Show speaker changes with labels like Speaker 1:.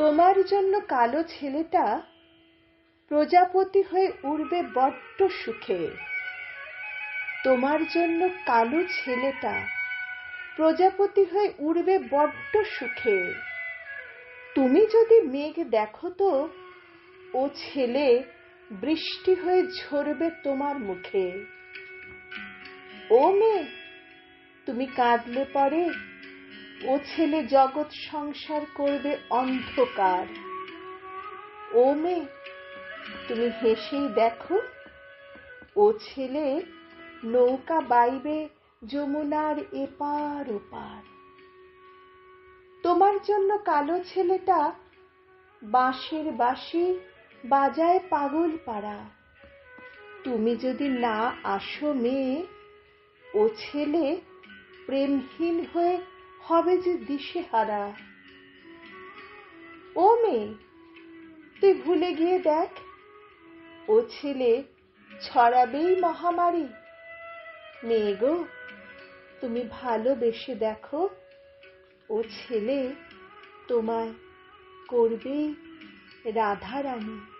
Speaker 1: তোমার জন্য কালো ছেলেটা প্রজাপতি হয়ে উড়বে বড্ড সুখে। তোমার জন্য কালো ছেলেটা প্রজাপতি হয়ে উড়বে বড্ড সুখে। তুমি যদি মেঘ দেখো তো ও ছেলে বৃষ্টি হয়ে ঝরবে তোমার মুখে। ও মেয়ে, তুমি কাঁদলে পরে ও ছেলে জগৎ সংসার করবে অন্ধকার। ও মেয়ে, তুমি হেসেই দেখো ও ছেলে নৌকা বাইবে যমুনার এপার ওপার। তোমার জন্য কালো ছেলেটা বাঁশের বাঁশি বাজায় পাগল পাড়া। তুমি যদি না আসো মেয়ে, ও ছেলে প্রেমহীন হয়ে হবে যে দিশেহারা। ও মেয়ে, তুই ভুলে গিয়ে দেখ ও ছেলে ছড়াবেই মহামারী। মেয়ে গো, তুমি ভালোবেসে দেখো ও ছেলে তোমায় করবেই রাধারানী।